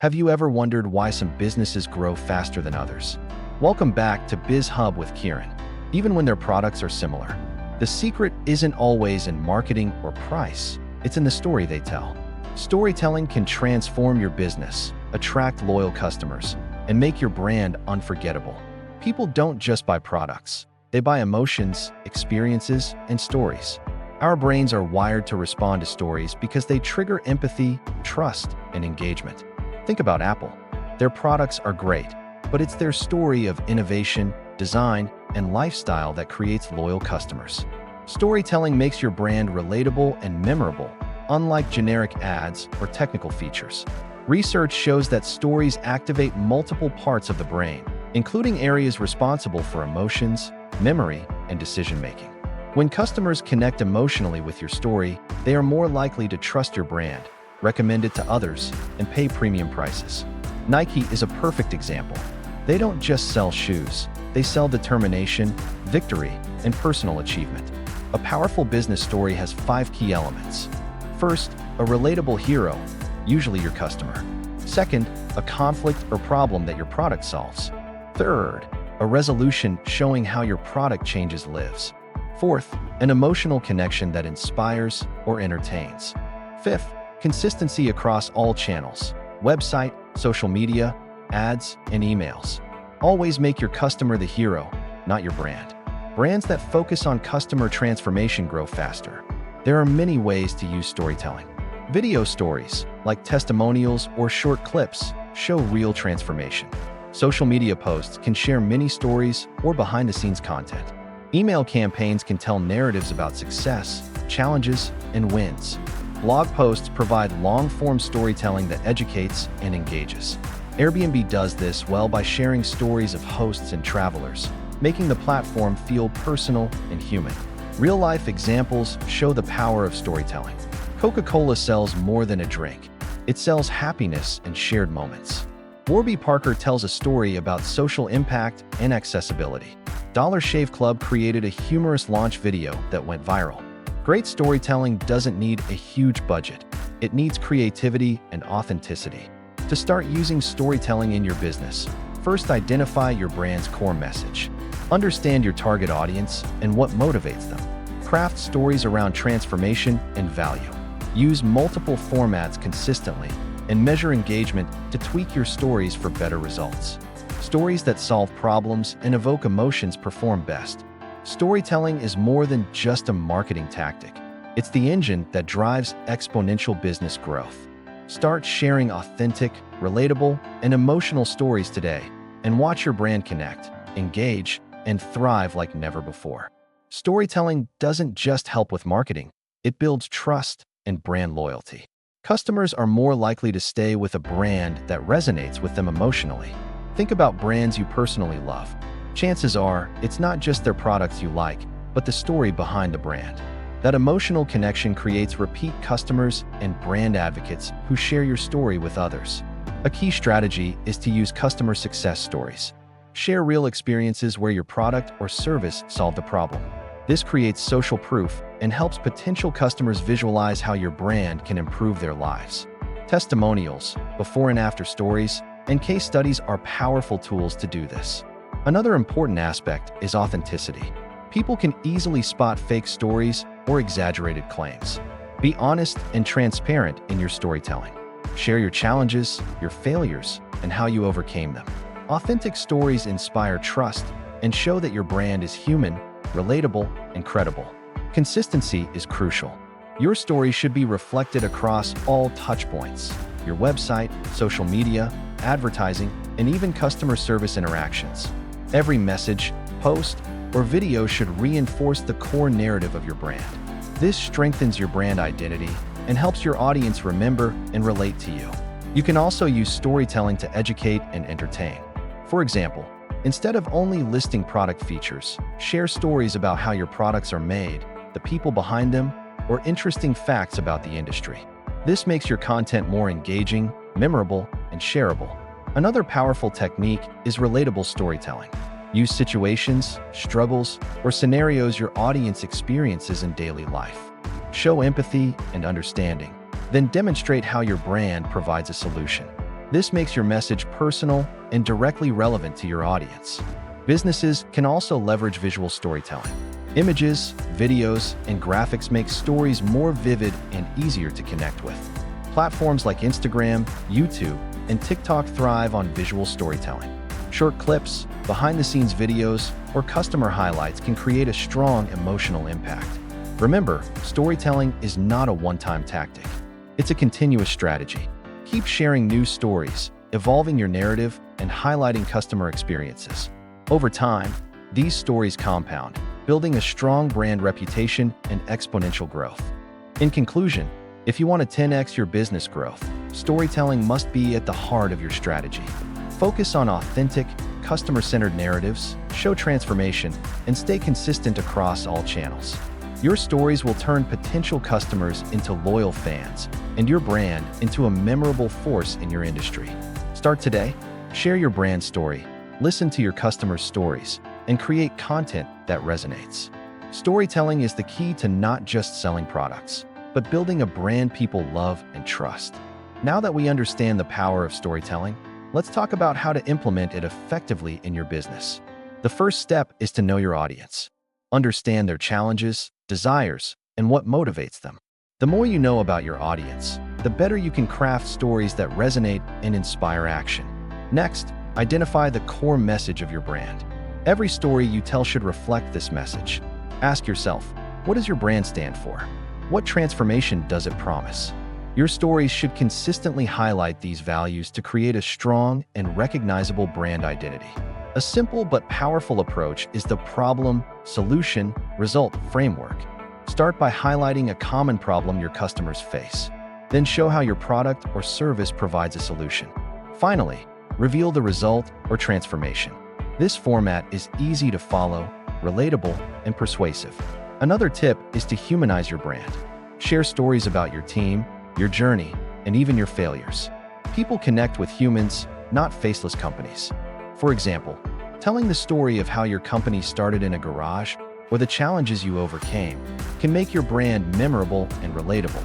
Have you ever wondered why some businesses grow faster than others? Welcome back to Biz Hub with Kiran. Even when their products are similar, the secret isn't always in marketing or price, it's in the story they tell. Storytelling can transform your business, attract loyal customers, and make your brand unforgettable. People don't just buy products, they buy emotions, experiences, and stories. Our brains are wired to respond to stories because they trigger empathy, trust, and engagement. Think about Apple. Their products are great, but it's their story of innovation, design, and lifestyle that creates loyal customers. Storytelling makes your brand relatable and memorable, unlike generic ads or technical features. Research shows that stories activate multiple parts of the brain, including areas responsible for emotions, memory, and decision-making. When customers connect emotionally with your story, they are more likely to trust your brand, recommend it to others, and pay premium prices. Nike is a perfect example. They don't just sell shoes, they sell determination, victory, and personal achievement. A powerful business story has 5 key elements. First, a relatable hero, usually your customer. Second, a conflict or problem that your product solves. Third, a resolution showing how your product changes lives. Fourth, an emotional connection that inspires or entertains. Fifth, consistency across all channels: website, social media, ads, and emails. Always make your customer the hero, not your brand. Brands that focus on customer transformation grow faster. There are many ways to use storytelling. Video stories, like testimonials or short clips, show real transformation. Social media posts can share mini stories or behind-the-scenes content. Email campaigns can tell narratives about success, challenges, and wins. Blog posts provide long-form storytelling that educates and engages. Airbnb does this well by sharing stories of hosts and travelers, making the platform feel personal and human. Real-life examples show the power of storytelling. Coca-Cola sells more than a drink. It sells happiness and shared moments. Warby Parker tells a story about social impact and accessibility. Dollar Shave Club created a humorous launch video that went viral. Great storytelling doesn't need a huge budget. It needs creativity and authenticity. To start using storytelling in your business, first identify your brand's core message. Understand your target audience and what motivates them. Craft stories around transformation and value. Use multiple formats consistently and measure engagement to tweak your stories for better results. Stories that solve problems and evoke emotions perform best. Storytelling is more than just a marketing tactic. It's the engine that drives exponential business growth. Start sharing authentic, relatable, and emotional stories today, and watch your brand connect, engage, and thrive like never before. Storytelling doesn't just help with marketing, it builds trust and brand loyalty. Customers are more likely to stay with a brand that resonates with them emotionally. Think about brands you personally love. Chances are, it's not just their products you like, but the story behind the brand. That emotional connection creates repeat customers and brand advocates who share your story with others. A key strategy is to use customer success stories. Share real experiences where your product or service solved a problem. This creates social proof and helps potential customers visualize how your brand can improve their lives. Testimonials, before and after stories, and case studies are powerful tools to do this. Another important aspect is authenticity. People can easily spot fake stories or exaggerated claims. Be honest and transparent in your storytelling. Share your challenges, your failures, and how you overcame them. Authentic stories inspire trust and show that your brand is human, relatable, and credible. Consistency is crucial. Your story should be reflected across all touchpoints: your website, social media, advertising, and even customer service interactions. Every message, post, or video should reinforce the core narrative of your brand. This strengthens your brand identity and helps your audience remember and relate to you. You can also use storytelling to educate and entertain. For example, instead of only listing product features, share stories about how your products are made, the people behind them, or interesting facts about the industry. This makes your content more engaging, memorable, and shareable. Another powerful technique is relatable storytelling. Use situations, struggles, or scenarios your audience experiences in daily life. Show empathy and understanding, then demonstrate how your brand provides a solution. This makes your message personal and directly relevant to your audience. Businesses can also leverage visual storytelling. Images, videos, and graphics make stories more vivid and easier to connect with. Platforms like Instagram, YouTube, and TikTok thrive on visual storytelling. Short clips, behind-the-scenes videos, or customer highlights can create a strong emotional impact. Remember, storytelling is not a one-time tactic. It's a continuous strategy. Keep sharing new stories, evolving your narrative, and highlighting customer experiences. Over time, these stories compound, building a strong brand reputation and exponential growth. In conclusion, if you want to 10x your business growth, storytelling must be at the heart of your strategy. Focus on authentic, customer-centered narratives, show transformation, and stay consistent across all channels. Your stories will turn potential customers into loyal fans, and your brand into a memorable force in your industry. Start today, share your brand story, listen to your customers' stories, and create content that resonates. Storytelling is the key to not just selling products, but building a brand people love and trust. Now that we understand the power of storytelling, let's talk about how to implement it effectively in your business. The first step is to know your audience. Understand their challenges, desires, and what motivates them. The more you know about your audience, the better you can craft stories that resonate and inspire action. Next, identify the core message of your brand. Every story you tell should reflect this message. Ask yourself, what does your brand stand for? What transformation does it promise? Your stories should consistently highlight these values to create a strong and recognizable brand identity. A simple but powerful approach is the problem-solution-result framework. Start by highlighting a common problem your customers face. Then show how your product or service provides a solution. Finally, reveal the result or transformation. This format is easy to follow, relatable, and persuasive. Another tip is to humanize your brand. Share stories about your team, your journey, and even your failures. People connect with humans, not faceless companies. For example, telling the story of how your company started in a garage or the challenges you overcame can make your brand memorable and relatable.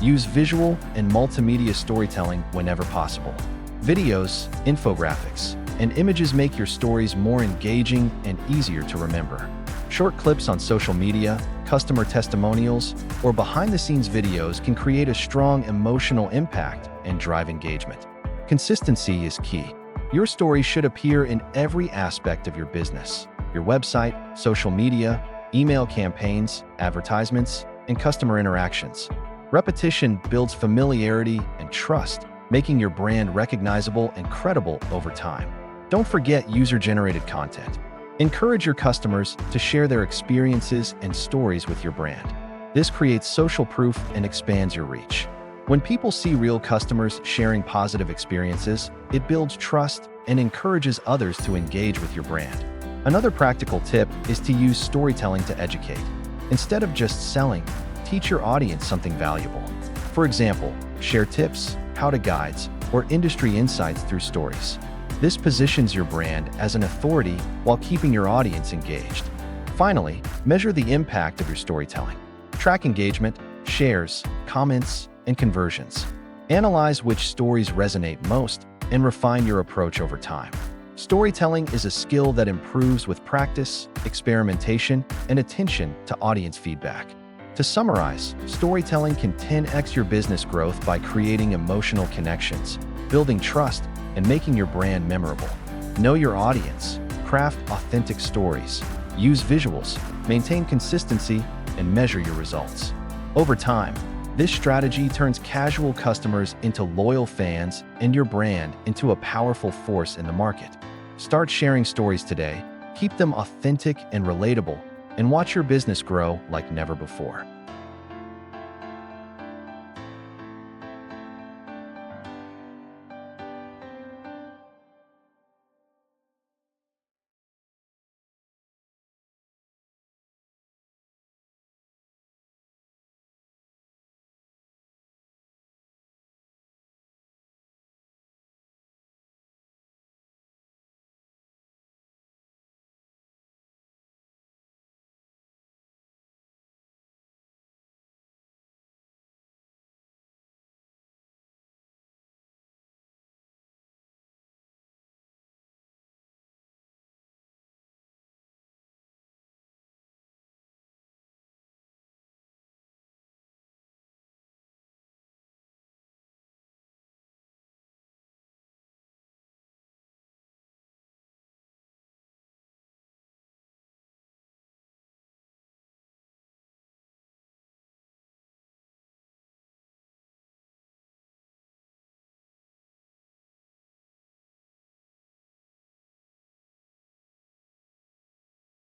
Use visual and multimedia storytelling whenever possible. Videos, infographics, and images make your stories more engaging and easier to remember. Short clips on social media, customer testimonials, or behind-the-scenes videos can create a strong emotional impact and drive engagement. Consistency is key. Your story should appear in every aspect of your business: your website, social media, email campaigns, advertisements, and customer interactions. Repetition builds familiarity and trust, making your brand recognizable and credible over time. Don't forget user-generated content. Encourage your customers to share their experiences and stories with your brand. This creates social proof and expands your reach. When people see real customers sharing positive experiences, it builds trust and encourages others to engage with your brand. Another practical tip is to use storytelling to educate. Instead of just selling, teach your audience something valuable. For example, share tips, how-to guides, or industry insights through stories. This positions your brand as an authority while keeping your audience engaged. Finally, measure the impact of your storytelling. Track engagement, shares, comments, and conversions. Analyze which stories resonate most and refine your approach over time. Storytelling is a skill that improves with practice, experimentation, and attention to audience feedback. To summarize, storytelling can 10x your business growth by creating emotional connections, building trust, and making your brand memorable. Know your audience, craft authentic stories, use visuals, maintain consistency, and measure your results. Over time, this strategy turns casual customers into loyal fans and your brand into a powerful force in the market. Start sharing stories today, keep them authentic and relatable, and watch your business grow like never before.